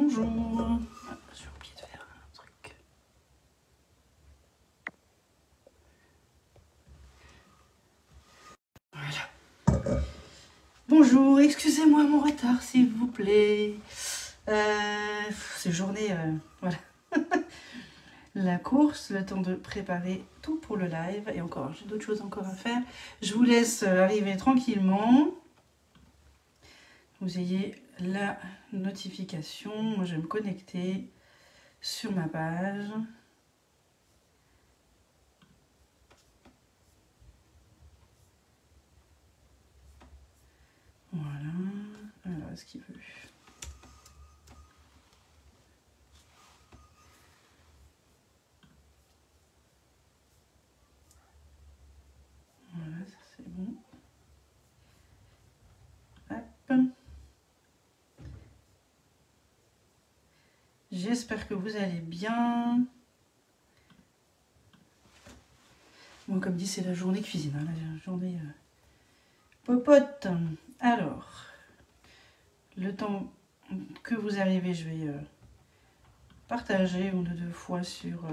bonjour. Ah, j'ai oublié de faire un truc. Voilà. Bonjour, excusez-moi mon retard s'il vous plaît. C'est journée, voilà. La course, le temps de préparer tout pour le live. Et encore, j'ai d'autres choses encore à faire. Je vous laisse arriver tranquillement. Vous ayez la notification. Moi, je vais me connecter sur ma page. Voilà. Alors, est-ce qu'il veut? Voilà, ça c'est bon. Hop. J'espère que vous allez bien. Bon, comme dit, c'est la journée cuisine, hein, la journée popote. Alors, le temps que vous arrivez, je vais partager une ou deux fois sur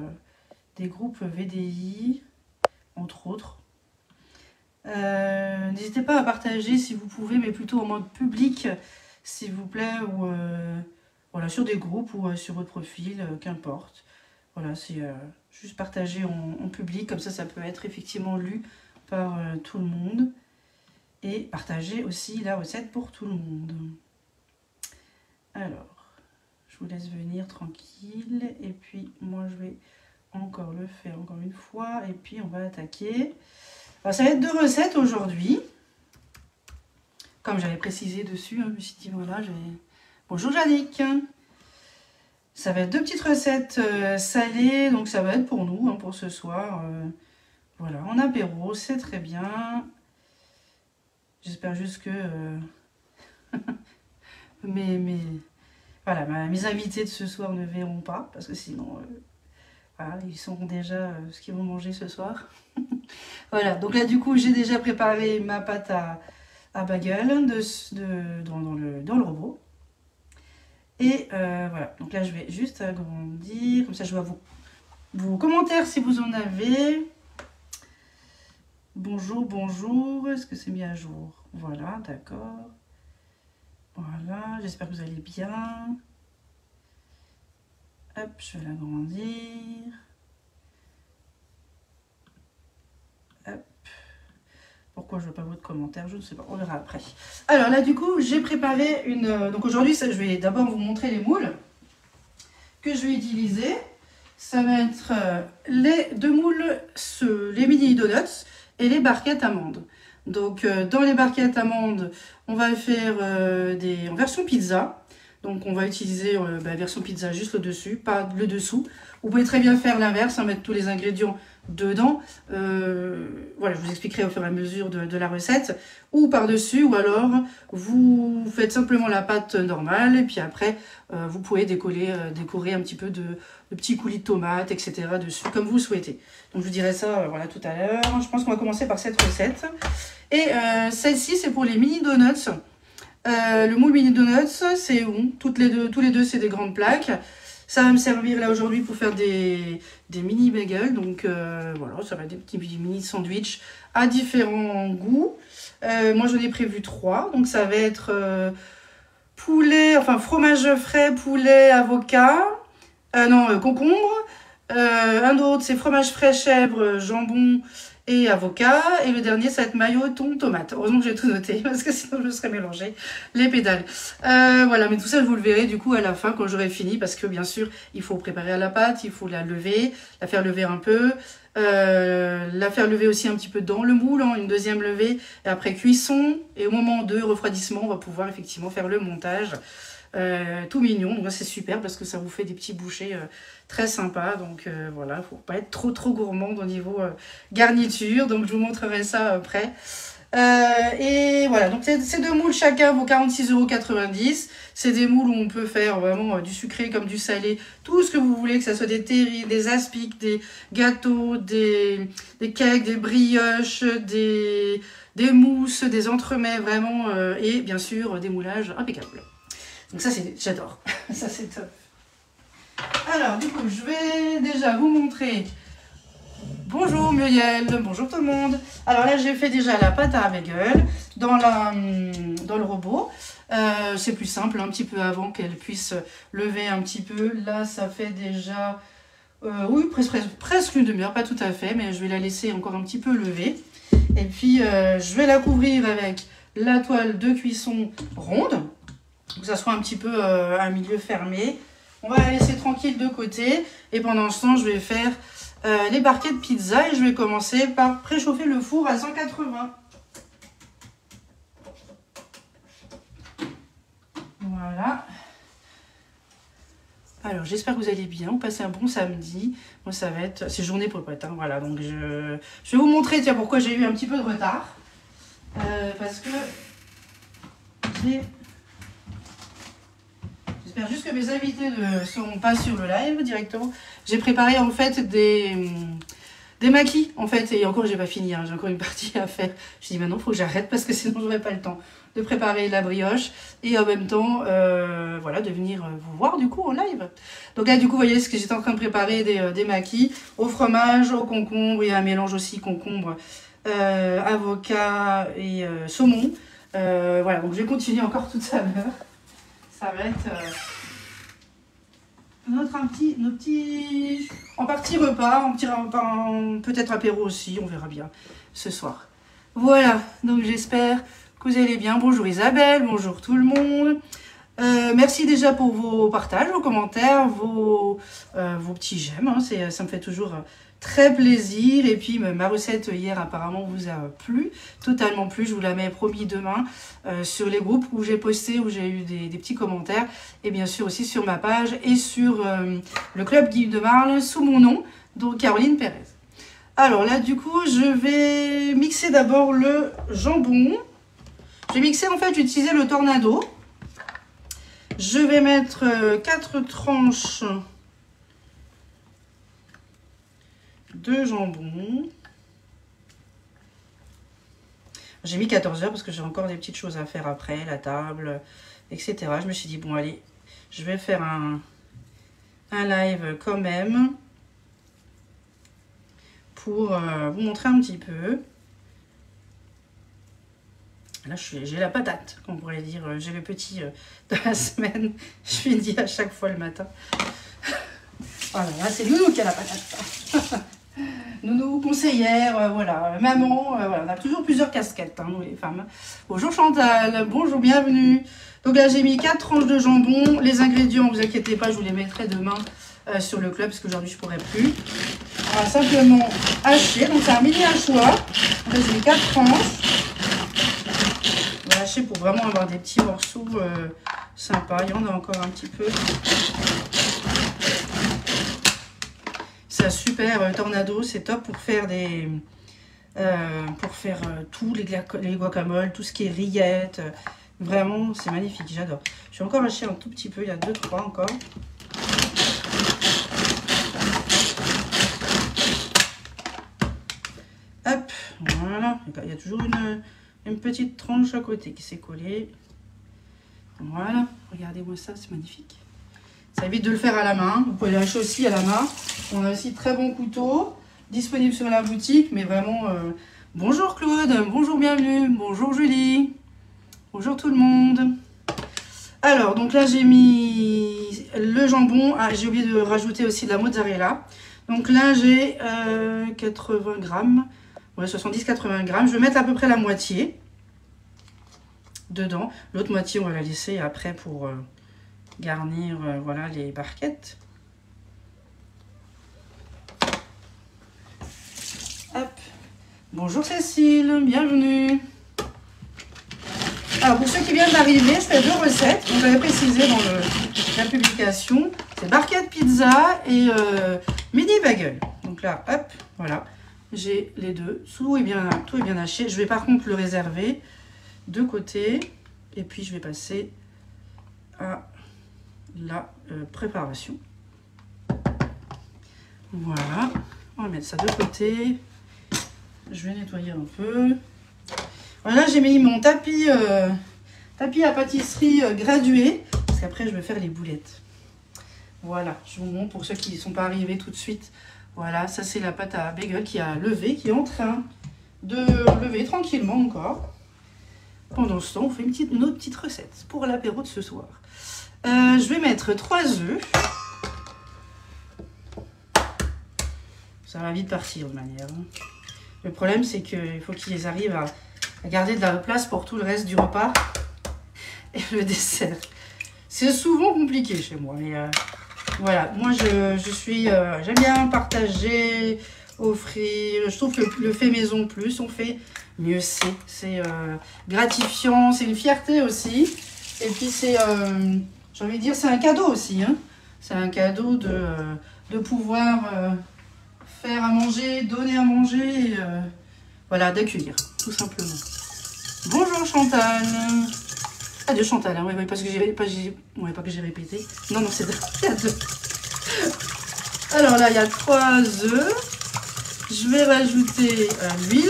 des groupes VDI, entre autres. N'hésitez pas à partager si vous pouvez, mais plutôt en mode public, s'il vous plaît, ou voilà, sur des groupes ou sur votre profil, qu'importe. Voilà, c'est juste partager en public, comme ça peut être effectivement lu par tout le monde. Et partager aussi la recette pour tout le monde. Alors, je vous laisse venir tranquille. Et puis, moi, je vais encore le faire encore une fois. Et puis, on va attaquer. Alors, ça va être 2 recettes aujourd'hui. Comme j'avais précisé dessus, hein, je me suis dit, voilà, bonjour Yannick. Ça va être 2 petites recettes salées. Donc, ça va être pour nous, hein, pour ce soir. Voilà, en apéro, c'est très bien. J'espère juste que voilà, mes invités de ce soir ne verront pas, parce que sinon, voilà, ils sauront déjà ce qu'ils vont manger ce soir. Voilà, donc là du coup, j'ai déjà préparé ma pâte à bagel dans le robot. Et voilà, donc là je vais juste agrandir, comme ça je vois vos commentaires si vous en avez. Bonjour, bonjour, est-ce que c'est mis à jour? Voilà, d'accord. Voilà, j'espère que vous allez bien. Hop, je vais l'agrandir. Hop. Pourquoi je ne veux pas votre commentaire? Je ne sais pas, on verra après. Alors là, du coup, j'ai préparé une... Donc aujourd'hui, je vais d'abord vous montrer les moules que je vais utiliser. Ça va être les 2 moules, les mini donuts et les barquettes amandes. Donc dans les barquettes amandes, on va faire en version pizza. Donc on va utiliser version pizza juste le dessus, pas le dessous. Vous pouvez très bien faire l'inverse, hein, mettre tous les ingrédients dedans. Voilà, je vous expliquerai au fur et à mesure de la recette. Ou par-dessus, ou alors vous faites simplement la pâte normale. Et puis après, vous pouvez décorer un petit peu de petits coulis de tomates, etc. dessus, comme vous souhaitez. Donc je vous dirai ça voilà, tout à l'heure. Je pense qu'on va commencer par cette recette. Et celle-ci, c'est pour les mini donuts. Le moule mini donuts, c'est bon. Tous les deux, c'est des grandes plaques. Ça va me servir là aujourd'hui pour faire des mini bagels. Donc voilà, ça va être des petits mini sandwichs à différents goûts. Moi, j'en ai prévu 3. Donc ça va être poulet, enfin fromage frais, poulet, avocat. Concombre. Un autre, c'est fromage frais, chèvre, jambon et avocat. Et le dernier, ça va être mayo, thon, tomate. Heureusement que j'ai tout noté, parce que sinon je me serais mélangé les pédales. Voilà, mais tout ça, vous le verrez du coup à la fin, quand j'aurai fini, parce que bien sûr, il faut préparer à la pâte, il faut la lever, la faire lever un peu, la faire lever aussi un petit peu dans le moule, hein, une deuxième levée, et après cuisson. Et au moment de refroidissement, on va pouvoir effectivement faire le montage. Tout mignon, donc c'est super parce que ça vous fait des petits bouchées très sympas. Donc voilà, il ne faut pas être trop gourmand au niveau garniture. Donc je vous montrerai ça après. Et voilà, donc ces 2 moules chacun vaut 46,90 €. C'est des moules où on peut faire vraiment du sucré comme du salé, tout ce que vous voulez, que ce soit des terrines, des aspics, des gâteaux, des cakes, des brioches, des mousses, des entremets vraiment, et bien sûr des moulages impeccables. Donc ça, j'adore. Ça, c'est top. Alors, du coup, je vais déjà vous montrer. Bonjour Muriel, bonjour tout le monde. Alors là, j'ai fait déjà la pâte à bagel dans le robot. C'est plus simple, un petit peu avant qu'elle puisse lever un petit peu. Là, ça fait déjà, oui, presque une demi-heure, pas tout à fait, mais je vais la laisser encore un petit peu lever. Et puis, je vais la couvrir avec la toile de cuisson ronde, que ça soit un petit peu un milieu fermé. On va la laisser tranquille de côté. Et pendant ce temps, je vais faire les barquettes pizza et je vais commencer par préchauffer le four à 180. Voilà. Alors, j'espère que vous allez bien. Vous passez un bon samedi. Moi, ça va être... C'est journée popote, hein, voilà. Donc, je vais vous montrer, tiens, pourquoi j'ai eu un petit peu de retard. Parce que j'espère juste que mes invités ne seront pas sur le live directement. J'ai préparé, en fait, des maquis, en fait. Et encore, j'ai pas fini, hein, j'ai encore une partie à faire. Je dis, maintenant, il faut que j'arrête parce que sinon, je n'aurai pas le temps de préparer la brioche et en même temps voilà, de venir vous voir du coup en live. Donc là du coup vous voyez ce que j'étais en train de préparer des maquis au fromage, au concombre, il y a un mélange aussi concombre, avocat et saumon. Voilà, donc je vais continuer encore tout à l'heure. Ça va être nos petits en partie repas, peut-être apéro aussi, on verra bien ce soir. Voilà, donc j'espère que vous allez bien. Bonjour Isabelle, bonjour tout le monde. Merci déjà pour vos partages, vos commentaires, vos petits j'aime. Hein, ça me fait toujours très plaisir. Et puis ma recette hier apparemment vous a plu, totalement plu. Je vous la mets promis demain sur les groupes où j'ai posté, où j'ai eu des petits commentaires. Et bien sûr aussi sur ma page et sur le club Guy de Marle sous mon nom, donc Caroline Pérez. Alors là du coup je vais mixer d'abord le jambon. Je vais mixer, en fait, j'ai utilisé le tornado. Je vais mettre 4 tranches de jambon. J'ai mis 14 heures parce que j'ai encore des petites choses à faire après, la table, etc. Je me suis dit, bon, allez, je vais faire un live quand même pour vous montrer un petit peu. Là, j'ai la patate, on pourrait dire. J'ai le petit de la semaine. Je lui dis à chaque fois le matin. Voilà, là, c'est Nounou qui a la patate. Nounou, conseillère, voilà, maman. Voilà, on a toujours plusieurs casquettes, hein, nous les femmes. Bonjour Chantal, bonjour, bienvenue. Donc là, j'ai mis 4 tranches de jambon. Les ingrédients, ne vous inquiétez pas, je vous les mettrai demain sur le club, parce qu'aujourd'hui, je ne pourrai plus. On va simplement hacher. Donc, c'est un mini hachoir. Là, j'ai mis 4 tranches. Pour vraiment avoir des petits morceaux sympas. Il y en a encore un petit peu. C'est un super tornado, c'est top pour faire tous les guacamoles, tout ce qui est rillettes. Vraiment, c'est magnifique, j'adore. Je vais encore hacher un tout petit peu, il y a 2-3 encore. Hop, voilà. Il y a toujours une petite tranche à côté qui s'est collée. Voilà, regardez-moi ça, c'est magnifique. Ça évite de le faire à la main. Vous pouvez le hacher aussi à la main. On a aussi de très bons couteaux disponibles sur la boutique, mais vraiment... Bonjour Claude, bonjour, bienvenue, bonjour Julie, bonjour tout le monde. Alors, donc là j'ai mis le jambon. Ah, j'ai oublié de rajouter aussi de la mozzarella. Donc là j'ai 80 grammes. Ouais, 70-80 grammes. Je vais mettre à peu près la moitié dedans. L'autre moitié, on va la laisser après pour garnir voilà, les barquettes. Hop. Bonjour Cécile, bienvenue. Alors, pour ceux qui viennent d'arriver, je fais 2 recettes. On l'avait précisé dans la publication. C'est barquette pizza et mini bagel. Donc là, hop, voilà. J'ai les deux, tout est bien haché. Je vais par contre le réserver de côté. Et puis je vais passer à la préparation. Voilà, on va mettre ça de côté. Je vais nettoyer un peu. Voilà, j'ai mis mon tapis à pâtisserie gradué. Parce qu'après, je vais faire les boulettes. Voilà, je vous montre pour ceux qui ne sont pas arrivés tout de suite. Voilà, ça c'est la pâte à bagel qui a levé, qui est en train de lever tranquillement encore. Pendant ce temps, on fait une autre petite recette pour l'apéro de ce soir. Je vais mettre 3 œufs. Ça va vite partir de manière. Le problème, c'est qu'il faut qu'ils arrivent à garder de la place pour tout le reste du repas et le dessert. C'est souvent compliqué chez moi, mais voilà. Moi, j'aime bien partager, offrir. Je trouve que le fait maison, plus on fait, mieux c'est. C'est gratifiant, c'est une fierté aussi. Et puis, c'est, j'ai envie de dire, c'est un cadeau aussi. Hein. C'est un cadeau de pouvoir faire à manger, donner à manger, et, voilà, d'accueillir, tout simplement. Bonjour Chantal. Ah, de Chantal, hein, ouais, parce que pas que j'ai répété. Non, non, c'est il y a 2. Alors là, il y a 3 œufs. Je vais rajouter l'huile.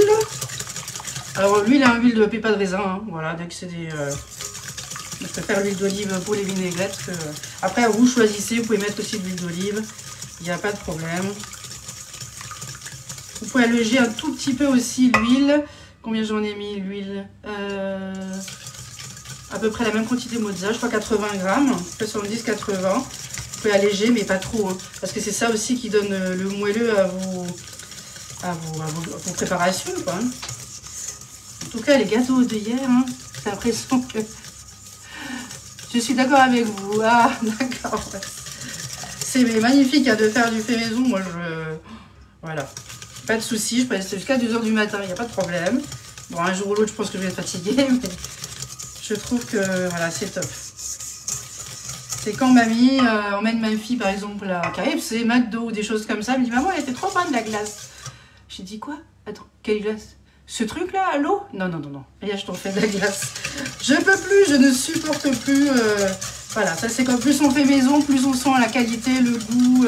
Alors l'huile, hein, l'huile de pépins de raisin, hein, voilà, dès que c'est des... je préfère l'huile d'olive pour les vinaigrettes. Après, vous choisissez, vous pouvez mettre aussi de l'huile d'olive. Il n'y a pas de problème. Vous pouvez alléger un tout petit peu aussi l'huile. Combien j'en ai mis l'huile à peu près la même quantité mozza, je crois 80 grammes, 70-80. Vous pouvez alléger, mais pas trop. Hein, parce que c'est ça aussi qui donne le moelleux à vos préparations. Quoi, hein. En tout cas, les gâteaux de hier, hein, j'ai l'impression que... Je suis d'accord avec vous. Ah, d'accord. C'est magnifique hein, de faire du fait maison. Moi, voilà. Pas de soucis, je peux rester jusqu'à 2 h du matin, il n'y a pas de problème. Bon, un jour ou l'autre, je pense que je vais être fatiguée, mais je trouve que voilà, c'est top. C'est quand mamie emmène ma fille, par exemple, à KFC, McDo ou des choses comme ça, elle me dit « Maman, elle était trop bonne la glace. » J'ai dit « Quoi? Attends, quelle glace? Ce truc-là, à l'eau? Non, non, non, non. Et là, je t'en fais de la glace. Je peux plus, je ne supporte plus. Voilà, ça c'est comme plus on fait maison, plus on sent la qualité, le goût,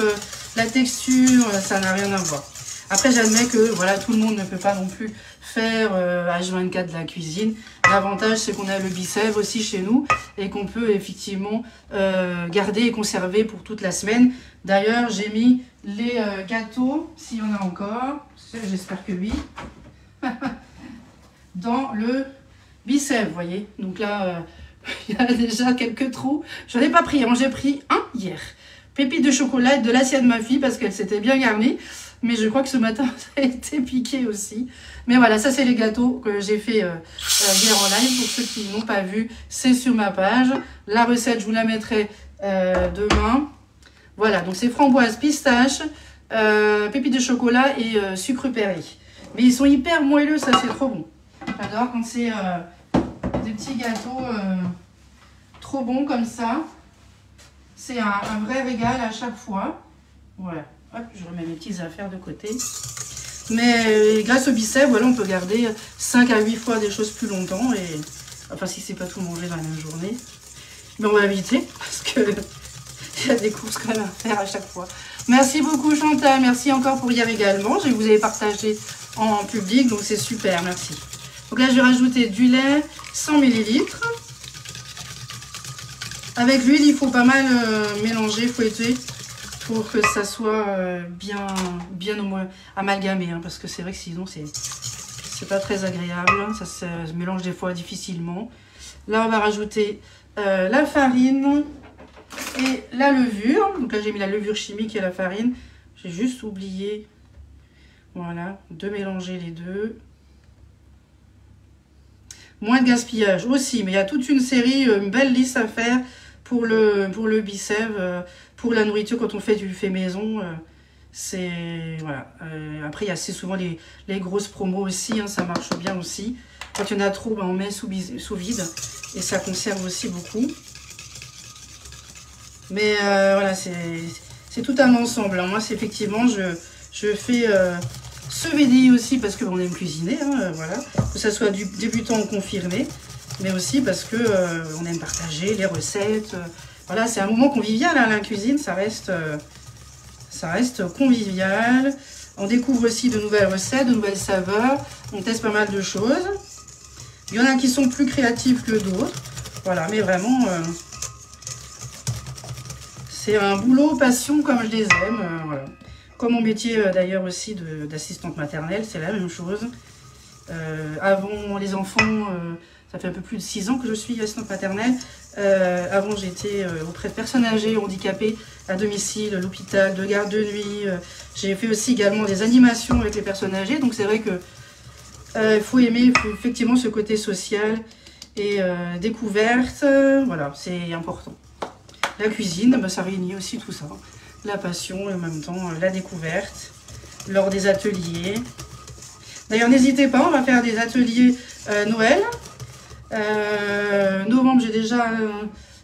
la texture, ça n'a rien à voir. Après, j'admets que voilà, tout le monde ne peut pas non plus faire H24 de la cuisine. L'avantage, c'est qu'on a le Bicèvre aussi chez nous et qu'on peut effectivement garder et conserver pour toute la semaine. D'ailleurs, j'ai mis les gâteaux, s'il y en a encore, j'espère que oui, dans le Bicèvre, vous voyez. Donc là, il y a déjà quelques trous. Je n'en ai pas pris, hein. J'ai pris un hier. Pépites de chocolat et de l'assiette de ma fille parce qu'elle s'était bien garnie. Mais je crois que ce matin, ça a été piqué aussi. Mais voilà, ça c'est les gâteaux que j'ai fait hier en live. Pour ceux qui n'ont pas vu, c'est sur ma page. La recette, je vous la mettrai demain. Voilà, donc c'est framboise, pistache, pépites de chocolat et sucre perlé. Mais ils sont hyper moelleux, ça c'est trop bon. J'adore quand c'est des petits gâteaux trop bons comme ça. C'est un vrai régal à chaque fois. Voilà. Hop, je remets mes petites affaires de côté. Mais grâce au Bicèvre, voilà, on peut garder 5 à 8 fois des choses plus longtemps. Et, enfin, si c'est pas tout manger dans la même journée. Mais on va éviter parce que il y a des courses quand même à faire à chaque fois. Merci beaucoup Chantal. Merci encore pour hier également. Je vous ai partagé en public, donc c'est super. Merci. Donc là, je vais rajouter du lait, 100 ml. Avec l'huile, il faut pas mal mélanger, fouetter. Pour que ça soit bien au moins amalgamé, hein, parce que c'est vrai que sinon c'est pas très agréable, hein, ça se mélange des fois difficilement. Là on va rajouter la farine et la levure. Donc là j'ai mis la levure chimique et la farine. J'ai juste oublié, voilà, de mélanger les deux. Moins de gaspillage aussi, mais il y a toute une série, une belle liste à faire pour le Bicèvre. Pour la nourriture, quand on fait du fait maison, c'est... Voilà. Après, il y a assez souvent les grosses promos aussi, hein, ça marche bien aussi. Quand il y en a trop, ben, on met sous vide et ça conserve aussi beaucoup. Mais voilà, c'est tout un ensemble. Alors, moi, c'est effectivement, je fais ce VDI aussi parce qu'on aime cuisiner, hein, voilà. Que ça soit du débutant ou confirmé, mais aussi parce que on aime partager les recettes. Voilà, c'est un moment convivial, hein, la cuisine, ça reste convivial. On découvre aussi de nouvelles recettes, de nouvelles saveurs. On teste pas mal de choses. Il y en a qui sont plus créatifs que d'autres. Voilà, mais vraiment, C'est un boulot passion comme je les aime. Voilà. Comme mon métier d'ailleurs aussi d'assistante maternelle, c'est la même chose. Avant les enfants, ça fait un peu plus de 6 ans que je suis assistante maternelle. Avant j'étais auprès de personnes âgées, handicapées, à domicile, l'hôpital, de garde de nuit. J'ai fait aussi également des animations avec les personnes âgées. Donc c'est vrai que il faut aimer effectivement ce côté social et découverte. Voilà, c'est important. La cuisine, bah, ça réunit aussi tout ça. La passion et en même temps la découverte lors des ateliers. D'ailleurs, n'hésitez pas, on va faire des ateliers Noël. Novembre, j'ai déjà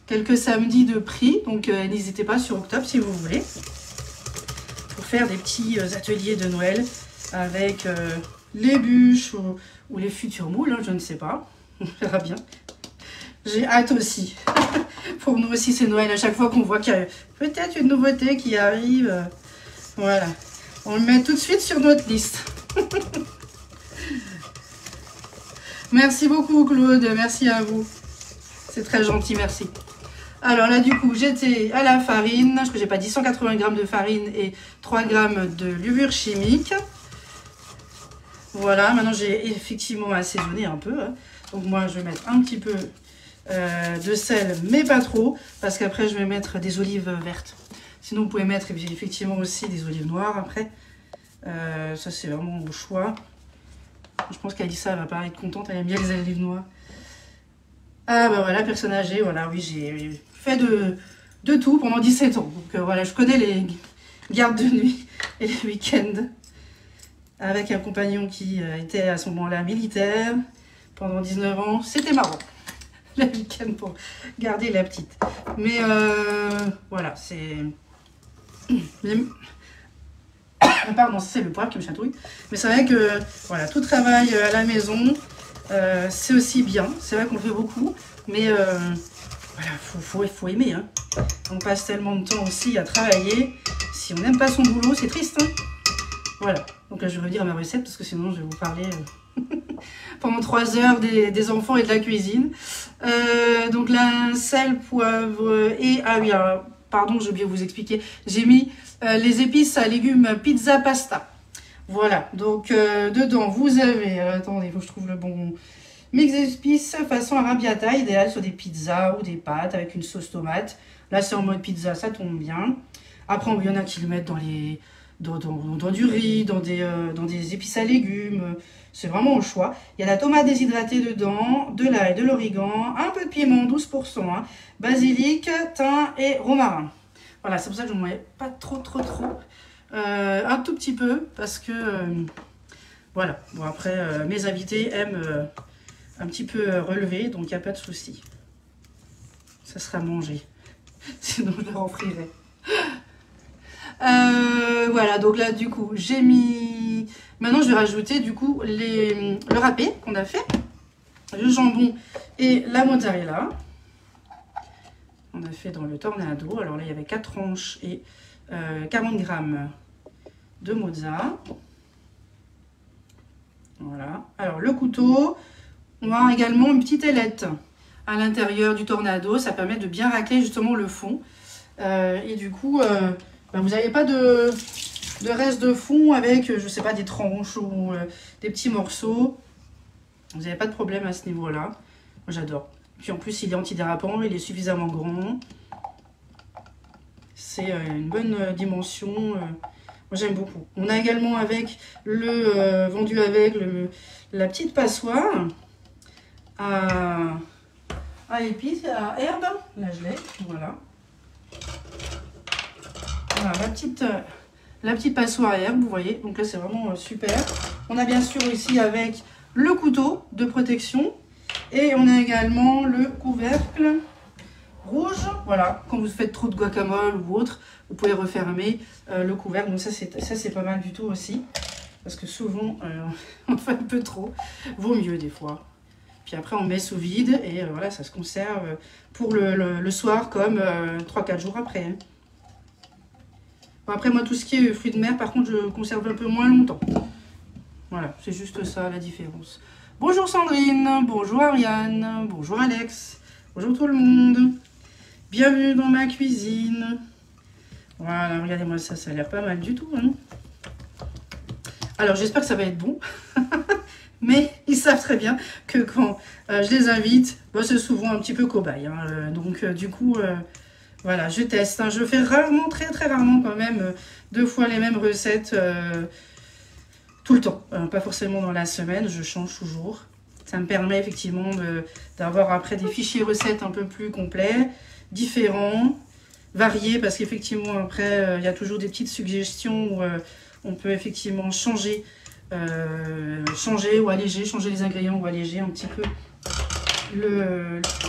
quelques samedis de prix, donc n'hésitez pas sur octobre si vous voulez. Pour faire des petits ateliers de Noël avec les bûches ou les futurs moules, hein, je ne sais pas. On verra bien. J'ai hâte aussi. Pour nous aussi, c'est Noël. À chaque fois qu'on voit qu'il y a peut-être une nouveauté qui arrive, voilà. On le met tout de suite sur notre liste. Merci beaucoup, Claude. Merci à vous. C'est très gentil, merci. Alors là, du coup, j'étais à la farine. Je crois que j'ai pas dit 180 g de farine et 3 g de levure chimique. Voilà, maintenant j'ai effectivement assaisonné un peu. Hein. Donc moi, je vais mettre un petit peu de sel, mais pas trop, parce qu'après je vais mettre des olives vertes. Sinon vous pouvez mettre effectivement aussi des olives noires après. Ça c'est vraiment au choix. Je pense qu'Alissa va pas être contente, elle aime bien les olives noires. Ah bah voilà, personne âgée, voilà, oui j'ai fait de tout pendant 17 ans. Donc voilà, je connais les gardes de nuit et les week-ends. Avec un compagnon qui était à ce moment-là militaire pendant 19 ans, c'était marrant. Le week-end pour garder la petite. Mais voilà, c'est... Pardon, c'est le poivre qui me chatouille. Mais c'est vrai que voilà, tout travail à la maison, c'est aussi bien. C'est vrai qu'on fait beaucoup, mais voilà, faut aimer. Hein. On passe tellement de temps aussi à travailler. Si on n'aime pas son boulot, c'est triste. Hein. Voilà, donc là je vais revenir à ma recette parce que sinon je vais vous parler... pendant 3 heures des enfants et de la cuisine. Donc là, sel, poivre et... Ah oui, alors, pardon, j'ai oublié de vous expliquer. J'ai mis les épices à légumes pizza pasta. Voilà, donc dedans, vous avez... attendez, il faut que je trouve le bon mix d'épices façon arrabbiata, idéal sur des pizzas ou des pâtes avec une sauce tomate. Là, c'est en mode pizza, ça tombe bien. Après, il y en a qui le mettent dans du riz, dans des épices à légumes. C'est vraiment au choix. Il y a la tomate déshydratée dedans, de l'ail, de l'origan, un peu de piment, 12%, hein, basilic, thym et romarin. Voilà, c'est pour ça que je n'en mets pas trop. Un tout petit peu, parce que... voilà. Bon, après, mes invités aiment un petit peu relever, donc il n'y a pas de souci. Ça sera mangé. Sinon, je leur offrirai. Voilà, donc là, du coup, j'ai mis... Maintenant, je vais rajouter, du coup, le râpé qu'on a fait. Le jambon et la mozzarella. On a fait dans le tornado. Alors là, il y avait 4 tranches et 40 g de mozza. Voilà. Alors, le couteau, on a également une petite ailette à l'intérieur du tornado. Ça permet de bien racler justement le fond. Et du coup... ben, vous n'avez pas de reste de fond avec, je sais pas, des tranches ou des petits morceaux. Vous n'avez pas de problème à ce niveau-là. Moi, j'adore. Puis en plus, il est antidérapant, il est suffisamment grand. C'est une bonne dimension. Moi, j'aime beaucoup. On a également avec vendu avec la petite passoire à épices, à herbes. Là, je l'ai. Voilà. Voilà, la petite passoire à herbe, vous voyez. Donc là, c'est vraiment super. On a bien sûr ici avec le couteau de protection. Et on a également le couvercle rouge. Voilà, quand vous faites trop de guacamole ou autre, vous pouvez refermer le couvercle. Donc ça, c'est pas mal du tout aussi. Parce que souvent, on fait un peu trop. Vaut mieux des fois. Puis après, on met sous vide. Et voilà, ça se conserve pour le soir comme 3-4 jours après. Hein. Après, moi, tout ce qui est fruits de mer, par contre, je conserve un peu moins longtemps. Voilà, c'est juste ça la différence. Bonjour Sandrine, bonjour Ariane, bonjour Alex, bonjour tout le monde. Bienvenue dans ma cuisine. Voilà, regardez-moi ça, ça a l'air pas mal du tout. Hein. Alors, j'espère que ça va être bon. Mais ils savent très bien que quand je les invite, bah, c'est souvent un petit peu cobaye. Hein. Donc, du coup, voilà, je teste. Hein. Je fais rarement, très rarement quand même, 2 fois les mêmes recettes tout le temps. Pas forcément dans la semaine, je change toujours. Ça me permet effectivement d'avoir après des fichiers recettes un peu plus complets, différents, variés, parce qu'effectivement après, il y a toujours des petites suggestions où on peut effectivement changer ou alléger, changer les ingrédients ou alléger un petit peu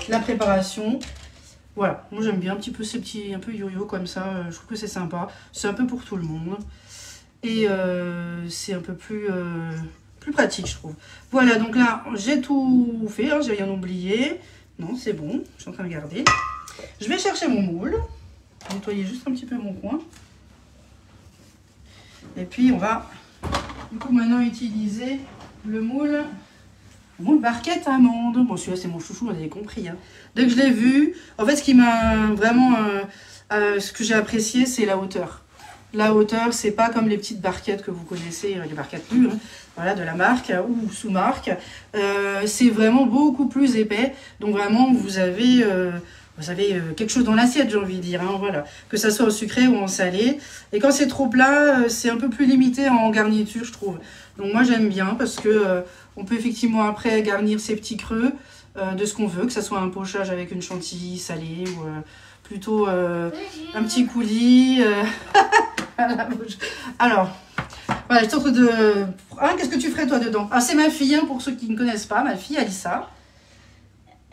la préparation. Voilà, moi j'aime bien un petit peu ces petits, un peu yo-yo comme ça, je trouve que c'est sympa. C'est un peu pour tout le monde. Et c'est un peu plus pratique, je trouve. Voilà, donc là, j'ai tout fait, hein, j'ai rien oublié. Non, c'est bon, je suis en train de regarder. Je vais chercher mon moule. Nettoyer juste un petit peu mon coin. Et puis, on va, du coup, maintenant utiliser le moule barquette amande. Bon, celui-là, c'est mon chouchou, vous avez compris. Hein. Dès que je l'ai vu, en fait, ce qui m'a vraiment... ce que j'ai apprécié, c'est la hauteur. La hauteur, c'est pas comme les petites barquettes que vous connaissez, les barquettes pures, hein, voilà, de la marque ou sous-marque. C'est vraiment beaucoup plus épais. Donc vraiment, vous avez quelque chose dans l'assiette, j'ai envie de dire. Hein, voilà. Que ça soit au sucré ou en salé. Et quand c'est trop plat, c'est un peu plus limité en garniture, je trouve. Donc moi, j'aime bien parce que on peut effectivement après garnir ces petits creux de ce qu'on veut, que ça soit un pochage avec une chantilly salée ou plutôt un petit coulis. Alors, voilà, je suis en train de... Hein, qu'est-ce que tu ferais toi dedans? Ah, c'est ma fille, hein, pour ceux qui ne connaissent pas, ma fille Alissa,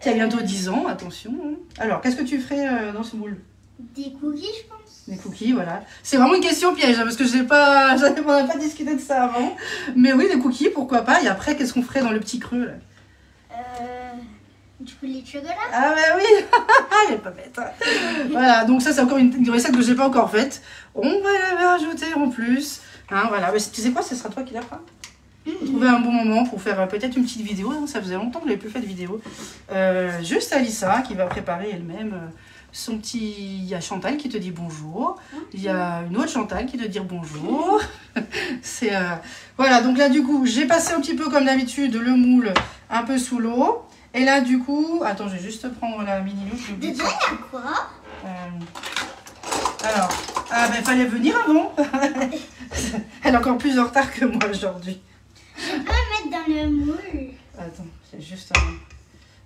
qui a bientôt 10 ans, attention. Hein. Alors, qu'est-ce que tu ferais dans ce moule? Des cookies, je pense. Des cookies, voilà. C'est vraiment une question piège, hein, parce que on n'a pas discuté de ça avant. Mais oui, des cookies, pourquoi pas. Et après, qu'est-ce qu'on ferait dans le petit creux là? Du coulis de chocolat. Ah bah oui. Elle est pas bête. Hein. Voilà, donc ça c'est encore une recette que je n'ai pas encore faite. On va la rajouter en plus. Hein, voilà, mais tu sais quoi, ce sera toi qui la feras. Trouver un bon moment pour faire peut-être une petite vidéo. Hein, ça faisait longtemps que je n'avais plus fait de vidéo. Juste Alissa qui va préparer elle-même son petit... Il y a Chantal qui te dit bonjour. Il y a une autre Chantal qui te dit bonjour. C'est voilà, donc là du coup, j'ai passé un petit peu comme d'habitude le moule un peu sous l'eau. Et là, du coup, attends, je vais juste prendre la mini louche. Dedans, il y a quoi? Alors, ah ben, fallait venir avant. Elle est encore plus en retard que moi aujourd'hui. Je peux mettre dans le moule. Attends, c'est juste...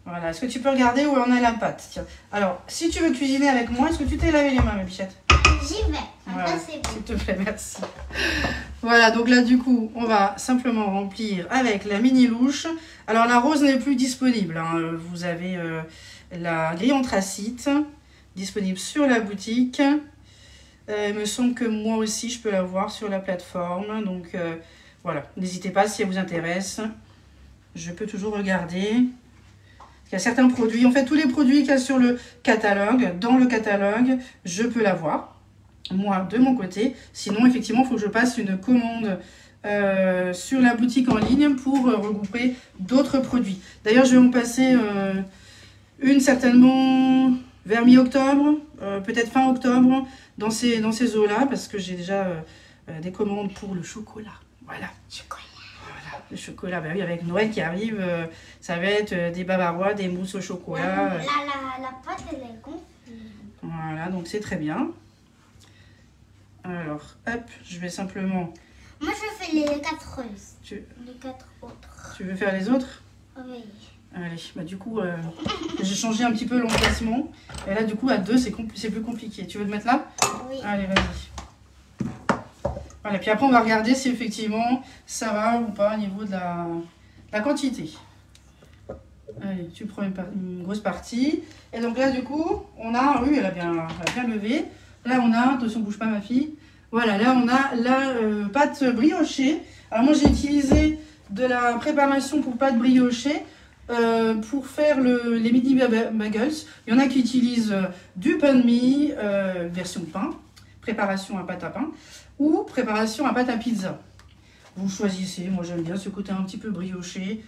Voilà, est-ce que tu peux regarder où on a la pâte? Tiens. Alors, si tu veux cuisiner avec moi, est-ce que tu t'es lavé les mains, ma bichette? J'y vais. Voilà, c'est bon. s'il te plaît, merci. Voilà, donc là, du coup, on va simplement remplir avec la mini louche. Alors, la rose n'est plus disponible. Hein. Vous avez la grille anthracite disponible sur la boutique. Il me semble que moi aussi, je peux la voir sur la plateforme. Donc, voilà, n'hésitez pas si elle vous intéresse. Je peux toujours regarder. Il y a certains produits, en fait, tous les produits qu'il y a sur le catalogue, dans le catalogue, je peux l'avoir. Moi, de mon côté. Sinon, effectivement, il faut que je passe une commande sur la boutique en ligne pour regrouper d'autres produits. D'ailleurs, je vais en passer une certainement vers mi-octobre, peut-être fin octobre, dans ces eaux-là, parce que j'ai déjà des commandes pour le chocolat. Voilà. Chocolat. Voilà, le chocolat. Bah oui, avec Noël qui arrive, ça va être des bavarois, des mousses au chocolat. La pâte, elle est gonflée. Voilà, donc c'est très bien. Alors, hop, je vais simplement... Moi, je fais les 4 roses. Les 4 autres. Tu veux faire les autres? Oui. Allez, bah du coup, j'ai changé un petit peu l'emplacement. Et là, du coup, à 2, c'est plus compliqué. Tu veux te mettre là? Oui. Allez, vas-y. Voilà, puis après, on va regarder si effectivement, ça va ou pas au niveau de la quantité. Allez, tu prends une grosse partie. Et donc là, du coup, on a... Oui, elle a bien levé. Là, on a... Attention, bouge pas, ma fille. Voilà, là, on a la pâte briochée. Alors, moi, j'ai utilisé de la préparation pour pâte briochée pour faire les mini bagels. Il y en a qui utilisent du pain de mie, version pain, préparation à pâte à pain, ou préparation à pâte à pizza. Vous choisissez. Moi, j'aime bien ce côté un petit peu brioché,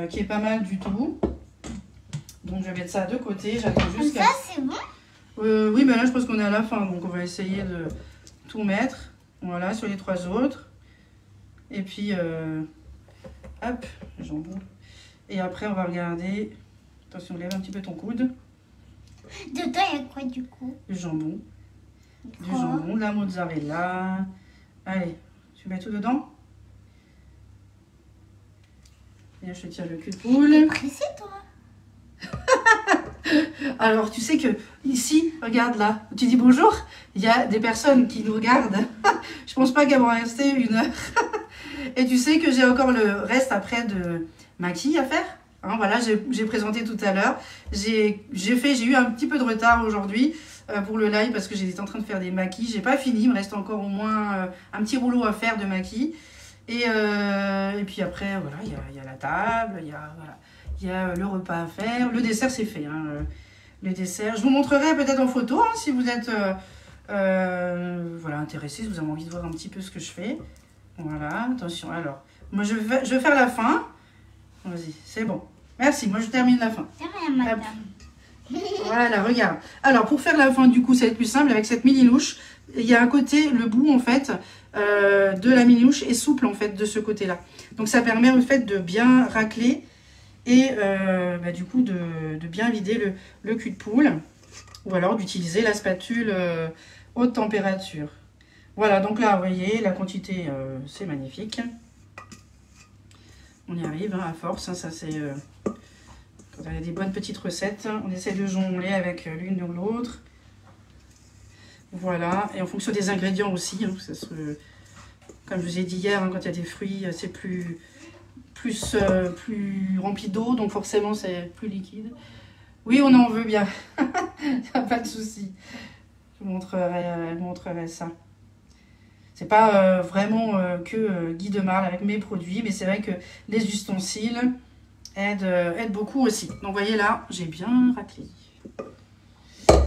qui est pas mal du tout. Donc, je vais mettre ça de côté. J'attends juste... Ça, c'est bon? Oui, mais là, je pense qu'on est à la fin. Donc, on va essayer de tout mettre. Voilà, sur les 3 autres. Et puis, hop, le jambon. Et après, on va regarder. Attention, lève un petit peu ton coude. Dedans, il y a quoi du coup? Du jambon. Du jambon, de la mozzarella. Allez, tu mets tout dedans. Et là, je te tire le cul de poule. Pressé, toi? Alors, tu sais que ici, regarde là, où tu dis bonjour, il y a des personnes qui nous regardent. Je pense pas qu'elles vont rester 1 heure. Et tu sais que j'ai encore le reste après de maquis à faire. Hein, voilà, j'ai présenté tout à l'heure. J'ai eu un petit peu de retard aujourd'hui pour le live parce que j'étais en train de faire des maquis. J'ai pas fini, il me reste encore au moins un petit rouleau à faire de maquis. Et puis après, voilà, il y a la table, il y a le repas à faire. Le dessert, c'est fait. Hein, le dessert, je vous montrerai peut-être en photo hein, si vous êtes voilà, intéressé, si vous avez envie de voir un petit peu ce que je fais. Voilà, attention. Alors, moi, je vais faire la fin. Vas-y, c'est bon. Merci, moi, je termine la fin. C'est rien, madame. Voilà, regarde. Alors, pour faire la fin, du coup, ça va être plus simple. Avec cette mini-louche, il y a un côté, le bout, en fait, de la mini-louche est souple, en fait, de ce côté-là. Donc, ça permet, en fait, de bien racler et, du coup, de bien vider le cul de poule. Ou alors, d'utiliser la spatule haute température. Voilà, donc là, vous voyez, la quantité, c'est magnifique. On y arrive, hein, à force. Hein, ça, c'est... quand on a des bonnes petites recettes, on essaie de jongler avec l'une ou l'autre. Voilà, et en fonction des ingrédients aussi. Hein, comme je vous ai dit hier, hein, quand il y a des fruits, c'est plus rempli d'eau, donc forcément, c'est plus liquide. Oui, on en veut bien. Il n'y a pas de souci. Je vous montrerai ça. C'est pas vraiment que Guy de Marle avec mes produits, mais c'est vrai que les ustensiles aident beaucoup aussi. Donc, vous voyez là, j'ai bien raclé.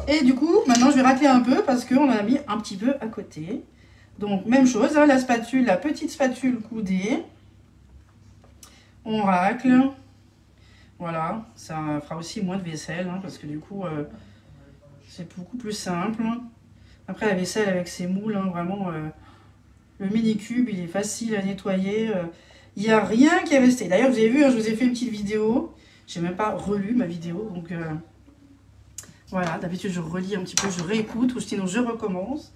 Et du coup, maintenant, je vais racler un peu parce qu'on en a mis un petit peu à côté. Donc, même chose, hein, la spatule, la petite spatule coudée. On racle. Voilà, ça fera aussi moins de vaisselle, hein, parce que du coup, c'est beaucoup plus simple. Après, la vaisselle avec ses moules, hein, vraiment... le mini cube, il est facile à nettoyer. Il n'y a rien qui est resté. D'ailleurs, vous avez vu, hein, je vous ai fait une petite vidéo. Je n'ai même pas relu ma vidéo. Donc, voilà, d'habitude, je relis un petit peu, je réécoute ou sinon je recommence.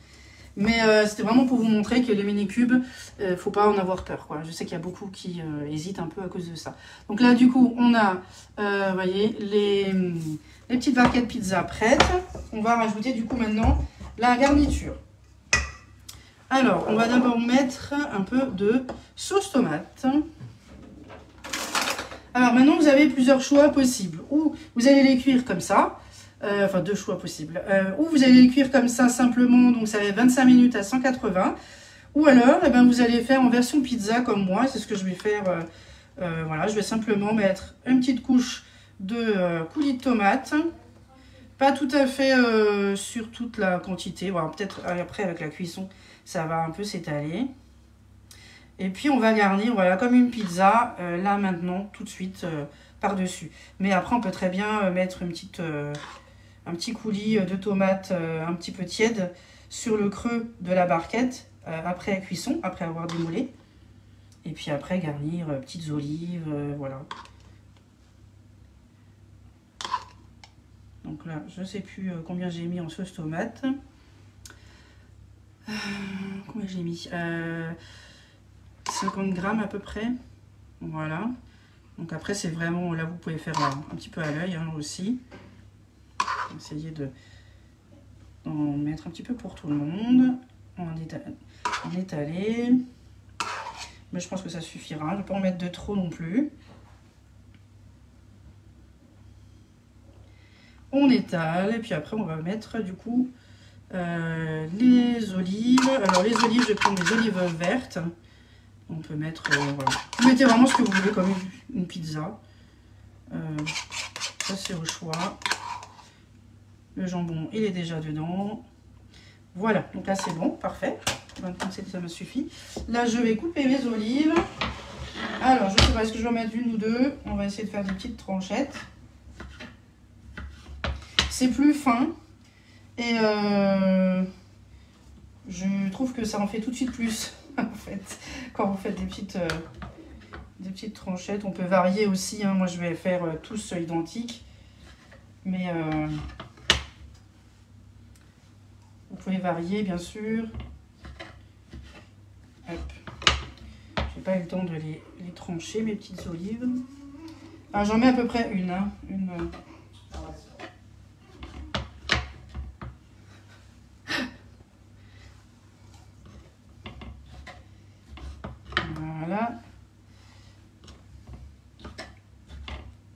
Mais c'était vraiment pour vous montrer que les mini cubes, il ne faut pas en avoir peur, quoi. Je sais qu'il y a beaucoup qui hésitent un peu à cause de ça. Donc là, du coup, on a, vous voyez, les petites barquettes pizza prêtes. On va rajouter, du coup, maintenant, la garniture. Alors, on va d'abord mettre un peu de sauce tomate. Alors, maintenant, vous avez plusieurs choix possibles. Ou vous allez les cuire comme ça. Enfin, 2 choix possibles. Ou vous allez les cuire comme ça simplement. Donc, ça va être 25 minutes à 180. Ou alors, eh ben, vous allez faire en version pizza comme moi. C'est ce que je vais faire. Voilà, je vais simplement mettre une petite couche de coulis de tomate. Pas tout à fait sur toute la quantité. Voilà, peut-être après, avec la cuisson, ça va un peu s'étaler. Et puis, on va garnir, voilà, comme une pizza, là, maintenant, tout de suite, par-dessus. Mais après, on peut très bien mettre un petit coulis de tomates un petit peu tiède sur le creux de la barquette, après la cuisson, après avoir démoulé. Et puis après, garnir petites olives, voilà. Donc là, je ne sais plus combien j'ai mis en sauce tomate. Combien j'ai mis 50 grammes à peu près. Voilà. Donc après, c'est vraiment... Là, vous pouvez faire un petit peu à l'œil hein, aussi. Essayer d'en mettre un petit peu pour tout le monde. En étaler. Mais je pense que ça suffira. Je ne vais pas en mettre de trop non plus. On étale et puis après on va mettre du coup les olives. Alors les olives, je vais prendre des olives vertes. On peut mettre, voilà. Vous mettez vraiment ce que vous voulez comme une pizza. Ça c'est au choix. Le jambon il est déjà dedans. Voilà, donc là c'est bon, parfait. Ça me suffit. Là je vais couper mes olives. Alors je sais pas, est-ce que je vais en mettre une ou deux? On va essayer de faire des petites tranchettes. C'est plus fin Et je trouve que ça en fait tout de suite plus, en fait, quand vous faites des petites tranchettes. On peut varier aussi, hein. Moi je vais faire tous identiques, mais vous pouvez varier bien sûr. Hop. J'ai pas eu le temps de les trancher, mes petites olives. Alors j'en mets à peu près une, hein. Voilà.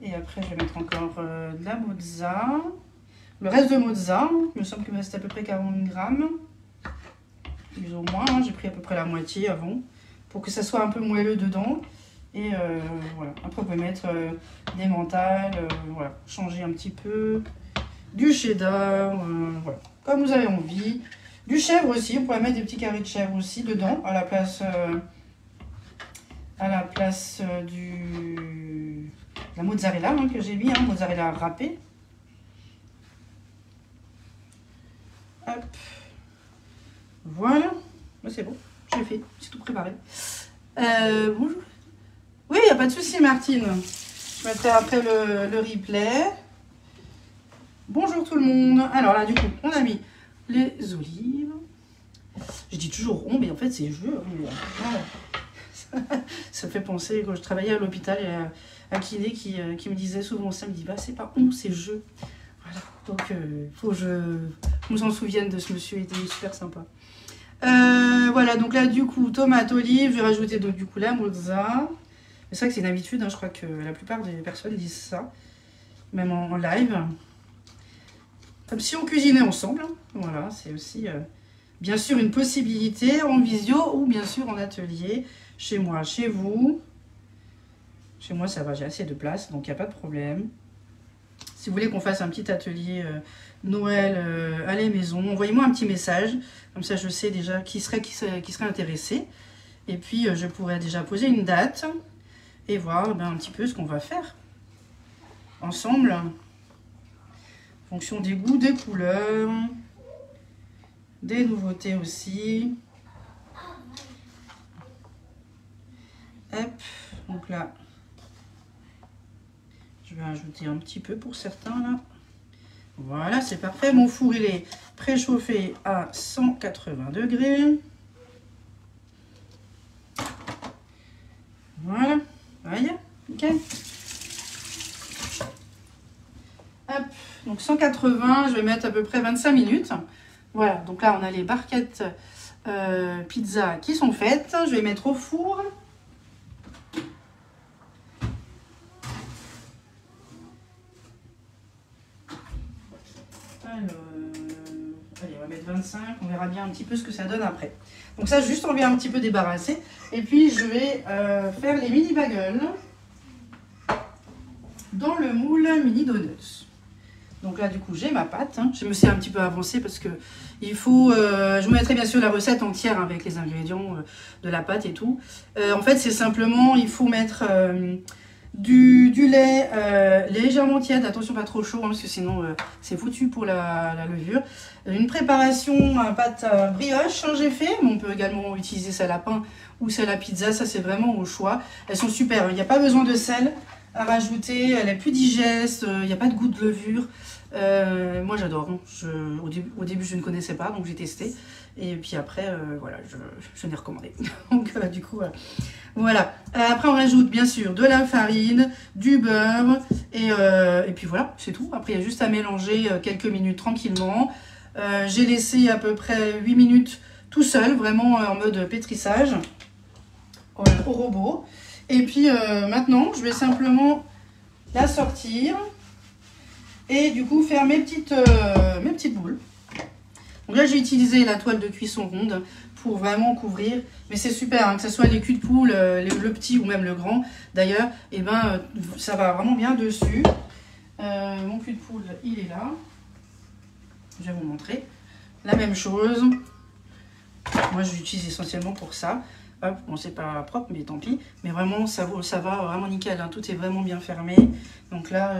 Et après, je vais mettre encore de la mozza. Le reste de mozza, il me semble qu'il me reste à peu près 40 grammes. Plus ou moins, hein. J'ai pris à peu près la moitié avant. Pour que ça soit un peu moelleux dedans. Et voilà. Après, on peut mettre des mentales, voilà. Changer un petit peu. Du cheddar, voilà. Comme vous avez envie. Du chèvre aussi, on pourrait mettre des petits carrés de chèvre aussi dedans, à la place de la mozzarella, hein, que j'ai mis, hein, mozzarella râpée. Hop. Voilà. C'est bon, j'ai fait, c'est tout préparé. Bonjour. Oui, il n'y a pas de souci, Martine. Je mettrai après le replay. Bonjour tout le monde. Alors là, du coup, on a mis les olives. Je dis toujours on, mais en fait, c'est je. Ça me fait penser, quand je travaillais à l'hôpital, il y a un kiné qui me disait souvent ça, il me dit, bah c'est pas on, c'est je. Voilà. Donc, faut que je me s'en souvienne de ce monsieur, il était super sympa. Voilà, donc là, du coup, tomate, olive, je vais rajouter donc, du coup la mozza. C'est vrai que c'est une habitude, hein, je crois que la plupart des personnes disent ça, même en live. Comme si on cuisinait ensemble. Voilà, c'est aussi bien sûr une possibilité en visio ou bien sûr en atelier. Chez moi, chez vous. Chez moi, ça va, j'ai assez de place, donc il n'y a pas de problème. Si vous voulez qu'on fasse un petit atelier Noël à la maison, envoyez-moi un petit message. Comme ça, je sais déjà qui serait intéressé. Et puis, je pourrais déjà poser une date et voir un petit peu ce qu'on va faire ensemble. En fonction des goûts, des couleurs, des nouveautés aussi. Hop, donc là, je vais ajouter un petit peu pour certains là. Voilà, c'est parfait. Mon four, il est préchauffé à 180 degrés. Voilà, voyez, nickel. Hop, donc 180, je vais mettre à peu près 25 minutes. Voilà, donc là, on a les barquettes pizza qui sont faites. Je vais mettre au four. Allez, on va mettre 25, on verra bien un petit peu ce que ça donne après. Donc ça, juste on vient un petit peu débarrasser. Et puis je vais faire les mini bagels dans le moule mini donuts. Donc là, du coup, j'ai ma pâte. Hein. Je me suis un petit peu avancée parce que il faut... je vous mettrai bien sûr la recette entière avec les ingrédients de la pâte et tout. En fait, c'est simplement, il faut mettre... du lait légèrement tiède, attention pas trop chaud hein, parce que sinon c'est foutu pour la levure. Une préparation à pâte à brioche, hein, j'ai fait, mais on peut également utiliser celle à pain ou celle à pizza, ça c'est vraiment au choix. Elles sont super, il n'y a pas besoin de sel à rajouter, elle est plus digeste, il n'y a pas de goût de levure. Moi j'adore, hein. Au début je ne connaissais pas donc j'ai testé et puis après voilà je n'ai recommandé. Donc du coup voilà. Après on rajoute bien sûr de la farine, du beurre et puis voilà c'est tout. Après il y a juste à mélanger quelques minutes tranquillement. J'ai laissé à peu près 8 minutes tout seul, vraiment en mode pétrissage au robot. Et puis maintenant je vais simplement la sortir. Et du coup faire mes petites boules. Donc là j'ai utilisé la toile de cuisson ronde pour vraiment couvrir. Mais c'est super, hein, que ce soit les culs de poule, le petit ou même le grand d'ailleurs. Et ben ça va vraiment bien dessus. Mon cul de poule il est là. Je vais vous montrer. La même chose. Moi je l'utilise essentiellement pour ça. Hop, bon c'est pas propre mais tant pis. Mais vraiment ça va vraiment nickel. Hein, tout est vraiment bien fermé. Donc là...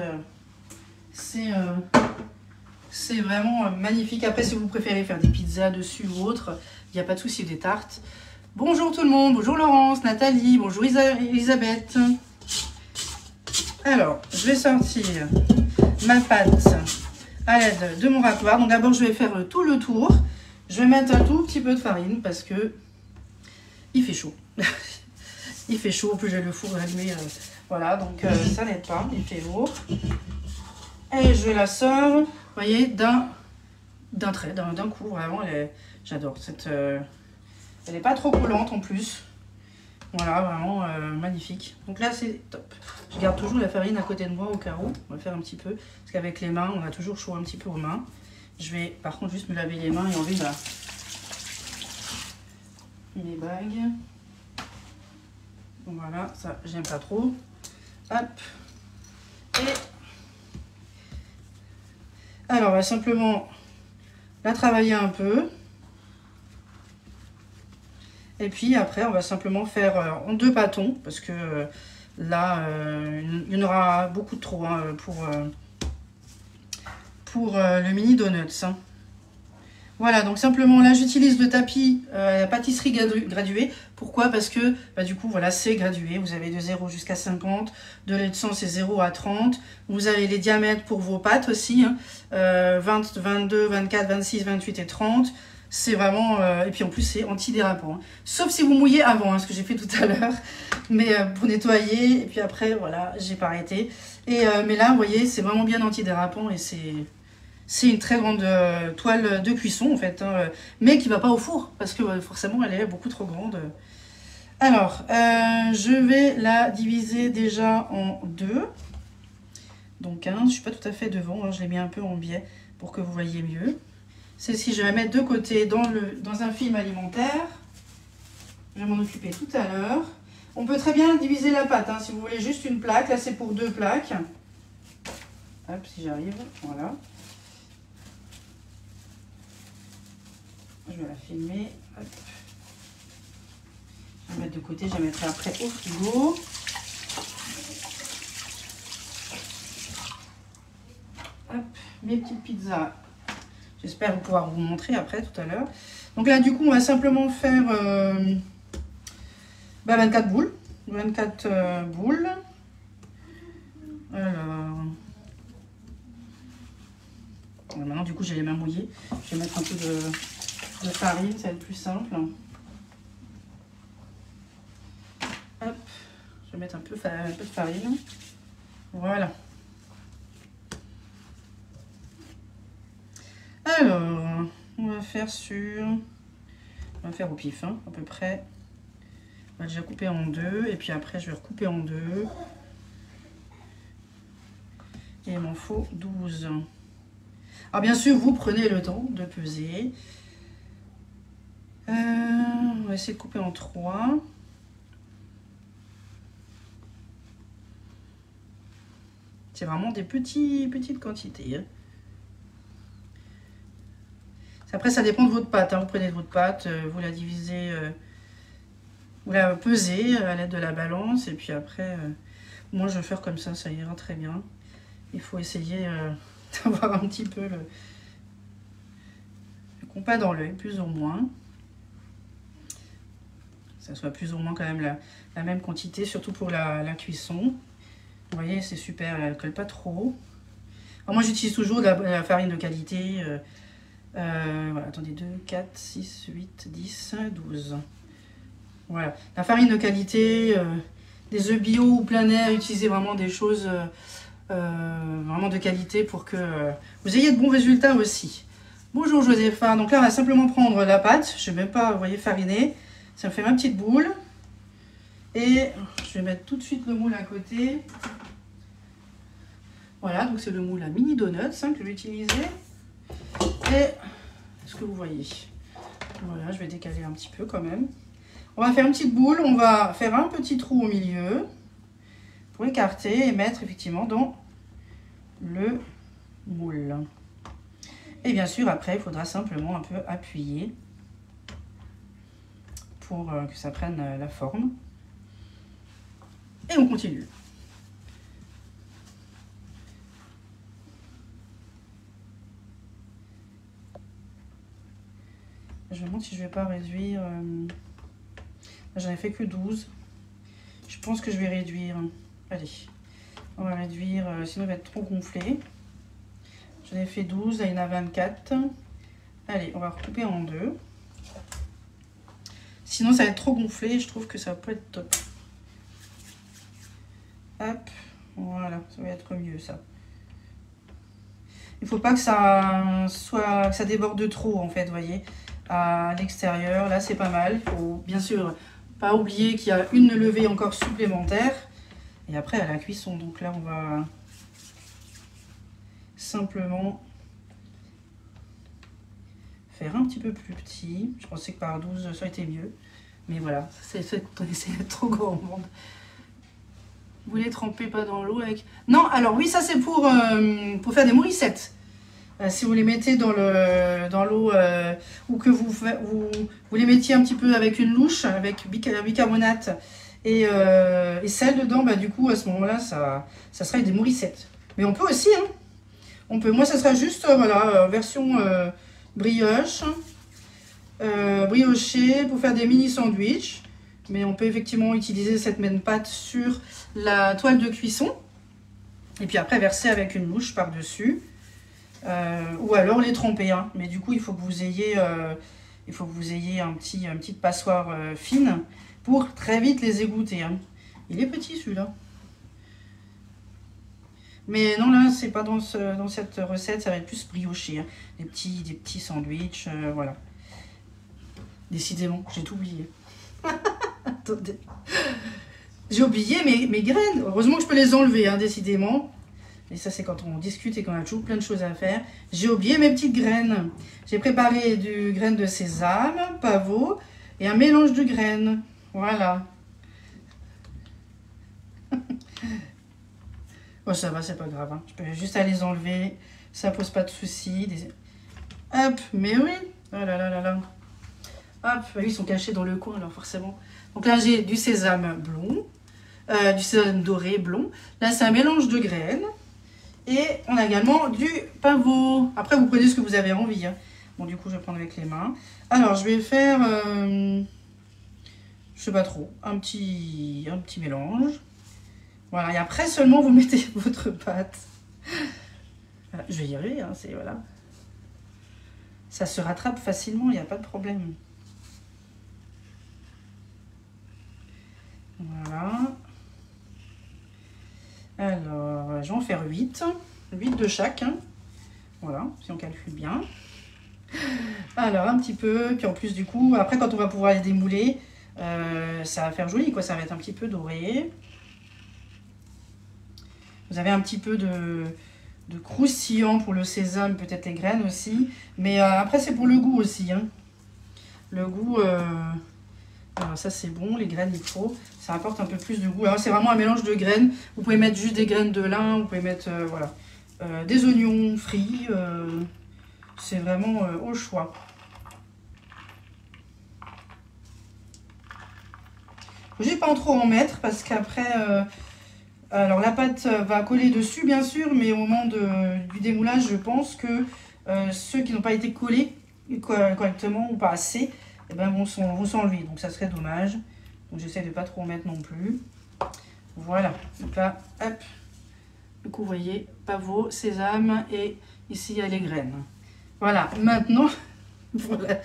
C'est vraiment magnifique. Après, si vous préférez faire des pizzas dessus ou autre, il n'y a pas de souci, des tartes. Bonjour tout le monde, bonjour Laurence, Nathalie, bonjour Elisabeth. Alors, je vais sortir ma pâte à l'aide de mon râtoir. Donc d'abord, je vais faire tout le tour. Je vais mettre un tout petit peu de farine parce que il fait chaud. Il fait chaud, en plus j'ai le four allumé. Voilà, donc ça n'aide pas, il fait lourd. Et je la sors, vous voyez, d'un trait, d'un coup, vraiment, j'adore. Elle n'est pas trop collante en plus. Voilà, vraiment magnifique. Donc là, c'est top. Je garde toujours la farine à côté de moi au cas où. On va faire un petit peu, parce qu'avec les mains, on a toujours chaud un petit peu aux mains. Je vais par contre juste me laver les mains et enlever mes bagues. Donc voilà, ça, j'aime pas trop. Hop. Et alors, on va simplement la travailler un peu. Et puis après, on va simplement faire en 2 bâtons. Parce que là, il y en aura beaucoup trop hein, pour le mini donuts. Hein. Voilà, donc simplement là, j'utilise le tapis la pâtisserie graduée. Pourquoi? Parce que du coup, voilà, c'est gradué. Vous avez de 0 jusqu'à 50. De lait de sang, c'est 0 à 30. Vous avez les diamètres pour vos pâtes aussi. Hein, 20, 22, 24, 26, 28 et 30. C'est vraiment... et puis en plus, c'est antidérapant. Hein. Sauf si vous mouillez avant, hein, ce que j'ai fait tout à l'heure. Mais pour nettoyer. Et puis après, voilà, j'ai pas arrêté. Et, mais là, vous voyez, c'est vraiment bien antidérapant. Et c'est une très grande toile de cuisson, en fait. Hein, mais qui ne va pas au four. Parce que forcément, elle est beaucoup trop grande. Alors, je vais la diviser déjà en 2. Donc, je ne suis pas tout à fait devant. Hein, je l'ai mis un peu en biais pour que vous voyez mieux. Celle-ci, je vais la mettre de côté dans un film alimentaire. Je vais m'en occuper tout à l'heure. On peut très bien diviser la pâte, hein, si vous voulez juste une plaque. Là, c'est pour 2 plaques. Hop, si j'arrive. Voilà. Je vais la filmer. Hop. Je vais la mettre de côté. Je la mettrai après au frigo. Hop, mes petites pizzas. J'espère pouvoir vous montrer après tout à l'heure. Donc là, du coup, on va simplement faire 24 boules. 24 boules. Alors. Maintenant, du coup, j'ai les mains mouillées. Je vais mettre un peu de farine, ça va être plus simple. Hop. Je vais mettre un peu de farine. Voilà. Alors, on va faire au pif, hein, à peu près. On va déjà couper en 2 et puis après je vais recouper en 2. Et il m'en faut 12. Alors bien sûr, vous prenez le temps de peser. On va essayer de couper en 3. C'est vraiment des petites quantités. Hein. Après, ça dépend de votre pâte. Hein. Vous prenez de votre pâte, vous la divisez, vous la pesez à l'aide de la balance. Et puis après, moi, je vais faire comme ça ira très bien. Il faut essayer d'avoir un petit peu le compas dans l'œil, plus ou moins. Que ça soit plus ou moins quand même la même quantité, surtout pour la cuisson. Vous voyez, c'est super, elle ne colle pas trop. Alors, moi, j'utilise toujours de la farine de qualité. Voilà, attendez, 2, 4, 6, 8, 10, 12. Voilà, la farine de qualité, des œufs bio ou plein air, utilisez vraiment des choses vraiment de qualité pour que vous ayez de bons résultats aussi. Bonjour Josépha, donc là on va simplement prendre la pâte, je ne vais même pas, vous voyez, fariner. Ça me fait ma petite boule. Et je vais mettre tout de suite le moule à côté. Voilà, donc c'est le moule à mini donuts hein, que je vais utiliser. Et est-ce que vous voyez? Voilà, je vais décaler un petit peu quand même. On va faire une petite boule, on va faire un petit trou au milieu pour écarter et mettre effectivement dans le moule. Et bien sûr, après, il faudra simplement un peu appuyer pour que ça prenne la forme. Et on continue. demande si je vais pas réduire. J'en ai fait que 12. Je pense que je vais réduire. Allez, on va réduire, sinon il va être trop gonflé. J'en ai fait 12, là il y en a 24. Allez, on va recouper en deux. Sinon ça va être trop gonflé, je trouve que ça va pas être top. Hop, voilà, ça va être mieux ça. Il faut pas que ça déborde trop en fait, vous voyez, à l'extérieur. Là c'est pas mal. Il faut bien sûr pas oublier qu'il y a une levée encore supplémentaire. Et après à la cuisson. Donc là on va simplement faire un petit peu plus petit. Je pensais que par 12 ça aurait été mieux. Mais voilà, c'est trop gourmand. Vous les trempez pas dans l'eau avec... Non, alors oui, ça c'est pour faire des mourissettes. Si vous les mettez dans l'eau ou que vous les mettiez un petit peu avec une louche, avec bicarbonate et sel dedans, bah, du coup à ce moment-là, ça sera des mourissettes. Mais on peut aussi, hein. On peut, moi ça sera juste, voilà, version brioche, brioché pour faire des mini sandwichs. Mais on peut effectivement utiliser cette même pâte sur la toile de cuisson. Et puis après verser avec une louche par-dessus. Ou alors les tremper. Hein. Mais du coup, il faut que vous ayez, une petite passoire fine pour très vite les égoutter. Hein. Il est petit celui-là. Mais non, là, c'est pas dans cette recette. Ça va être plus brioché. Hein. Des petits sandwichs. Voilà. Décidément, j'ai tout oublié. Attendez. J'ai oublié mes graines. Heureusement que je peux les enlever, hein, décidément. Et ça, c'est quand on discute et qu'on a toujours plein de choses à faire. J'ai oublié mes petites graines. J'ai préparé du graine de sésame, pavot et un mélange de graines. Voilà. Bon, ça va, c'est pas grave. Hein. Je peux juste aller les enlever. Ça pose pas de soucis. Hop, mais oui. Oh là là là là. Hop, ils sont cachés dans le coin, alors forcément. Donc là, j'ai du sésame blond, du sésame doré blond. Là, c'est un mélange de graines. Et on a également du pavot. Après, vous prenez ce que vous avez envie. Hein. Bon, du coup, je vais prendre avec les mains. Alors, je vais faire, je sais pas trop, un petit mélange. Voilà, et après seulement, vous mettez votre pâte. Voilà, je vais y arriver, hein, c'est voilà. Ça se rattrape facilement, il n'y a pas de problème. Voilà. Alors, je vais en faire 8. 8 de chaque. Hein. Voilà, si on calcule bien. Alors, un petit peu. Puis en plus, du coup, après, quand on va pouvoir les démouler, ça va faire joli, quoi. Ça va être un petit peu doré. Vous avez un petit peu de croustillant pour le sésame, peut-être les graines aussi. Mais après, c'est pour le goût aussi. Hein. Le goût... Alors ça c'est bon, les graines il faut, ça apporte un peu plus de goût. Alors c'est vraiment un mélange de graines, vous pouvez mettre juste des graines de lin, vous pouvez mettre voilà, des oignons frits, c'est vraiment au choix. Je vais pas en trop en mettre parce qu'après, alors la pâte va coller dessus bien sûr, mais au moment du démoulage je pense que ceux qui n'ont pas été collés correctement ou pas assez, eh ben, vont s'enlever, donc ça serait dommage. Donc j'essaie de pas trop en mettre non plus. Voilà, donc là, hop. Du coup, vous voyez, pavot, sésame et ici il y a les graines. Voilà, maintenant, voilà.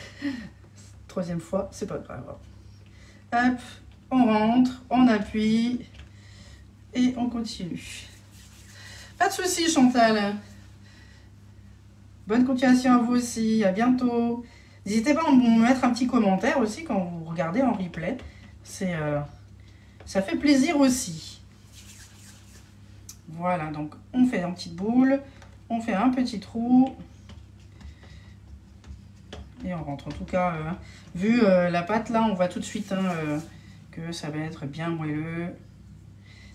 Troisième fois, c'est pas grave. Hop, on rentre, on appuie et on continue. Pas de soucis, Chantal. Bonne continuation à vous aussi, à bientôt. N'hésitez pas à me mettre un petit commentaire aussi quand vous regardez en replay. Ça fait plaisir aussi. Voilà, donc on fait une petite boule. On fait un petit trou. Et on rentre. En tout cas, vu la pâte là, on voit tout de suite hein, que ça va être bien moelleux.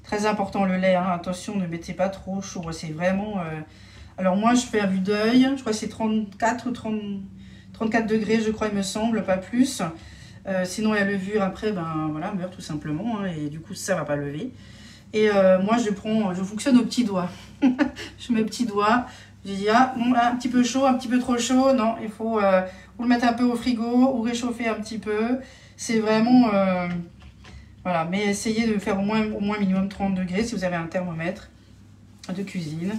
Très important le lait. Hein. Attention, ne mettez pas trop chaud. C'est vraiment... Alors moi, je fais à vue d'œil. Je crois que c'est 34 ou 34 degrés, je crois, il me semble, pas plus. Sinon, la levure, après, ben voilà, meurt tout simplement. Hein, et du coup, ça va pas lever. Et moi, je fonctionne au petit doigt. Je mets au petit doigt, J'ai dit, ah, bon, là, un petit peu chaud, un petit peu trop chaud. Non, il faut ou le mettre un peu au frigo ou réchauffer un petit peu. C'est vraiment... voilà, mais essayez de faire au moins minimum 30 degrés si vous avez un thermomètre de cuisine.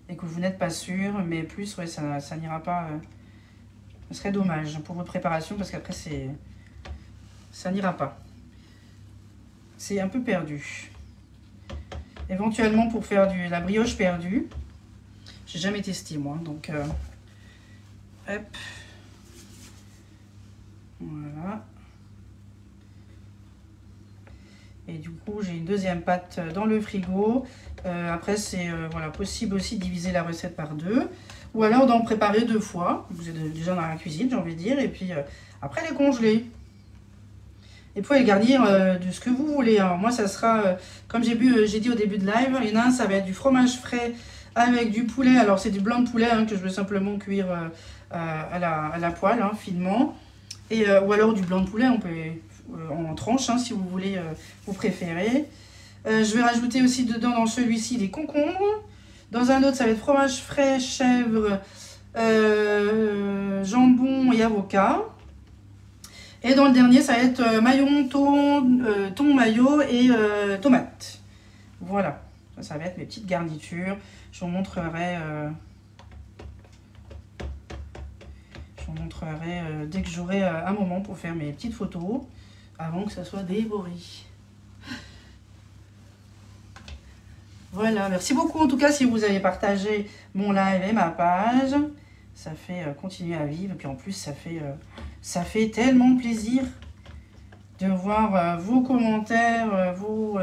Et que vous n'êtes pas sûr, mais plus, ouais, ça n'ira pas... ce serait dommage pour votre préparation parce qu'après, ça n'ira pas. C'est un peu perdu. Éventuellement, pour faire la brioche perdue, j'ai jamais testé, moi. Donc, hop. Voilà. Et du coup, j'ai une deuxième pâte dans le frigo. Après, c'est voilà, possible aussi de diviser la recette par 2. Ou alors d'en préparer 2 fois. Vous êtes déjà dans la cuisine, j'ai envie de dire. Et puis, après, les congeler. Et vous pouvez les garnir de ce que vous voulez. Alors, moi, ça sera, comme j'ai dit au début de live, il y en a un, ça va être du fromage frais avec du poulet. Alors, c'est du blanc de poulet hein, que je veux simplement cuire à la poêle, hein, finement. Et, ou alors du blanc de poulet, on peut en tranches, hein, si vous voulez, vous préférez. Je vais rajouter aussi dedans, dans celui-ci, des concombres. Dans un autre, ça va être fromage frais, chèvre, jambon et avocat. Et dans le dernier, ça va être maillon, thon mayo et tomate. Voilà, ça va être mes petites garnitures. Je vous montrerai, dès que j'aurai un moment pour faire mes petites photos, avant que ça soit dévoré. Voilà, merci beaucoup en tout cas si vous avez partagé mon live et ma page. Ça fait continuer à vivre. Et puis en plus, ça fait tellement plaisir de voir vos commentaires, vos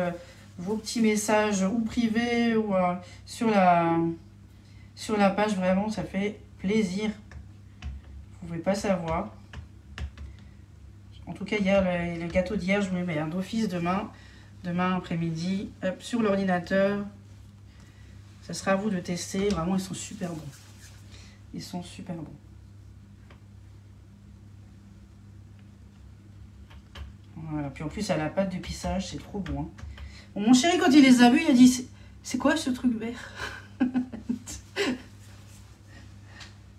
petits messages ou privés ou sur la page. Vraiment, ça fait plaisir. Vous ne pouvez pas savoir. En tout cas, hier, le gâteau d'hier, je me mets d'office demain après-midi, sur l'ordinateur. Ça sera à vous de tester. Vraiment, ils sont super bons. Ils sont super bons. Voilà. Puis en plus, à la pâte de pissage, c'est trop bon. Hein. Bon, mon chéri, quand il les a vus, il a dit, c'est quoi ce truc vert?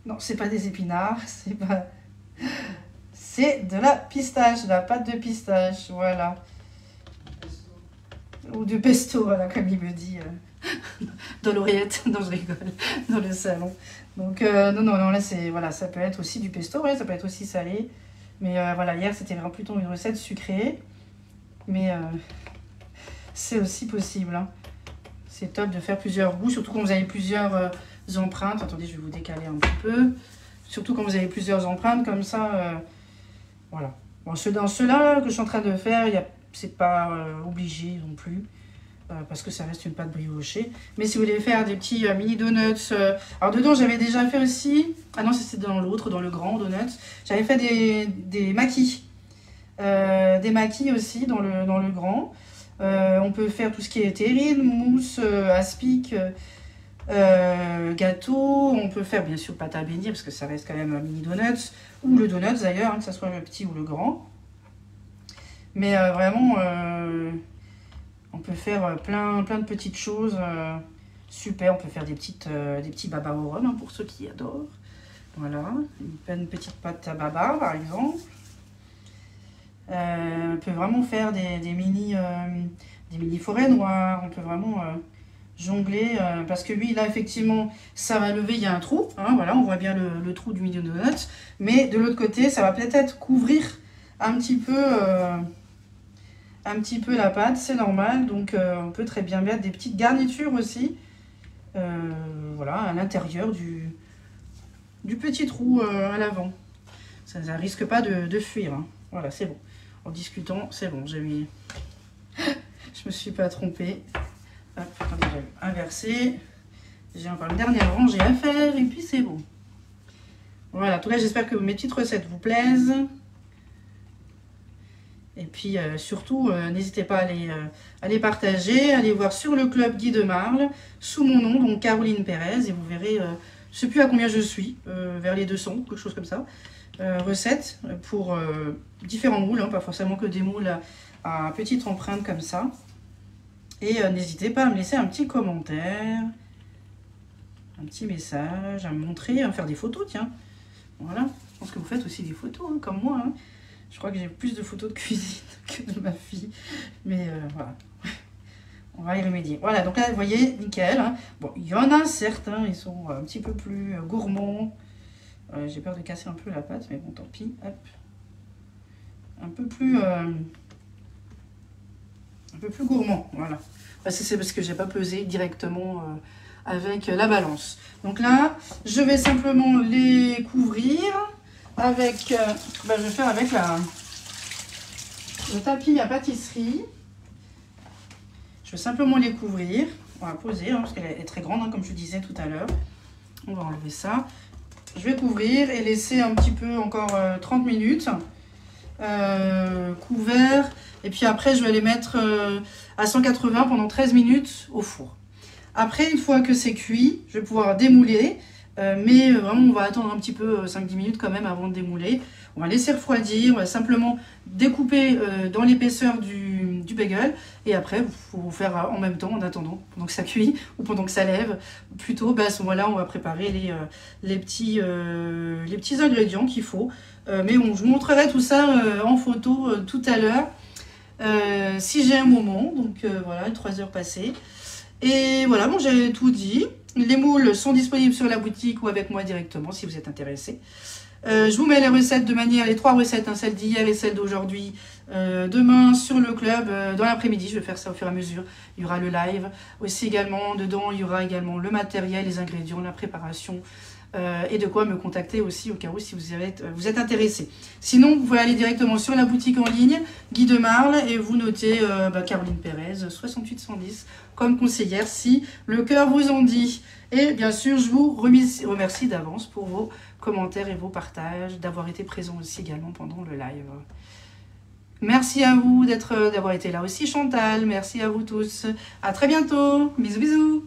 Non, c'est pas des épinards, c'est pas... C'est de la pistache, de la pâte de pistache, voilà. Ou de pesto, voilà, comme il me dit. Dans l'oreillette, non, je rigole, dans le salon. Donc, non, là, voilà, ça peut être aussi du pesto, ouais, ça peut être aussi salé. Mais voilà, hier, c'était vraiment plutôt une recette sucrée. Mais c'est aussi possible. Hein. C'est top de faire plusieurs goûts, surtout quand vous avez plusieurs empreintes. Attendez, je vais vous décaler un petit peu. Surtout quand vous avez plusieurs empreintes, comme ça, voilà. Bon, dans ceux-là que je suis en train de faire, c'est pas obligé non plus. Parce que ça reste une pâte briochée. Mais si vous voulez faire des petits mini donuts... alors dedans, j'avais déjà fait aussi... Ah non, c'était dans l'autre, dans le grand donut. J'avais fait des maquis. Des maquis aussi dans le grand. On peut faire tout ce qui est terrine, mousse, aspic, gâteau. On peut faire bien sûr pâte à bénir parce que ça reste quand même un mini donuts. Ou le donut d'ailleurs, hein, que ce soit le petit ou le grand. Mais vraiment... on peut faire plein de petites choses super. On peut faire des petits babas au rhum hein, pour ceux qui adorent. Voilà, une petite pâte à baba par exemple. On peut vraiment faire des mini forêts noires. On peut vraiment jongler parce que lui là effectivement ça va lever, il y a un trou. Hein, voilà, on voit bien le trou du milieu de donut. Mais de l'autre côté, ça va peut-être couvrir un petit peu la pâte, c'est normal. Donc on peut très bien mettre des petites garnitures aussi. Voilà, à l'intérieur du petit trou à l'avant. Ça ne risque pas de fuir. Hein. Voilà, c'est bon. En discutant, c'est bon. J'ai mis... Je me suis pas trompée. Hop, attendez, j'ai inversé. J'ai encore une dernière rangée à faire et puis c'est bon. Voilà, en tout cas, j'espère que mes petites recettes vous plaisent. Et puis surtout, n'hésitez pas à les partager, allez voir sur le club Guy de Marle, sous mon nom, donc Caroline Pérez, et vous verrez, je ne sais plus à combien je suis, vers les 200, quelque chose comme ça, recettes pour différents moules, hein, pas forcément que des moules à petite empreinte comme ça. Et n'hésitez pas à me laisser un petit commentaire. un petit message à me montrer, à faire des photos, tiens. Voilà, je pense que vous faites aussi des photos, hein, comme moi. Hein. Je crois que j'ai plus de photos de cuisine que de ma fille. Mais voilà, on va y remédier. Voilà, donc là, vous voyez, nickel. Hein. Bon, il y en a certains, ils sont un petit peu plus gourmands. J'ai peur de casser un peu la pâte, mais bon, tant pis. Hop. Un peu plus gourmand, voilà. C'est parce que j'ai pas pesé directement avec la balance. Donc là, je vais simplement les couvrir avec, je vais faire avec le tapis à pâtisserie. Je vais simplement les couvrir. On va poser, hein, parce qu'elle est très grande, hein, comme je disais tout à l'heure. On va enlever ça. Je vais couvrir et laisser un petit peu encore 30 minutes couverts. Et puis après, je vais les mettre à 180 pendant 13 minutes au four. Après, une fois que c'est cuit, je vais pouvoir démouler. Mais vraiment, on va attendre un petit peu, 5-10 minutes quand même avant de démouler. On va laisser refroidir, on va simplement découper dans l'épaisseur du bagel. Et après, il faut faire en même temps, en attendant, pendant que ça cuit ou pendant que ça lève. Plutôt, à ce moment-là, on va préparer les petits ingrédients qu'il faut. Mais je vous montrerai tout ça en photo tout à l'heure. Si j'ai un moment, donc voilà, 3 heures passées. Et voilà, bon, j'ai tout dit. Les moules sont disponibles sur la boutique ou avec moi directement si vous êtes intéressé. Je vous mets les recettes de manière, les 3 recettes, hein, celle d'hier et celle d'aujourd'hui, demain sur le club, dans l'après-midi. Je vais faire ça au fur et à mesure. Il y aura le live aussi également. Dedans, il y aura également le matériel, les ingrédients, la préparation. Et de quoi me contacter aussi au cas où si vous êtes intéressé. Sinon, vous pouvez aller directement sur la boutique en ligne, Guy de Marle, et vous notez Caroline Pérez, 6810, comme conseillère, si le cœur vous en dit. Et bien sûr, je vous remercie d'avance pour vos commentaires et vos partages, d'avoir été présents aussi également pendant le live. Merci à vous d'avoir été là aussi, Chantal. Merci à vous tous. À très bientôt. Bisous, bisous.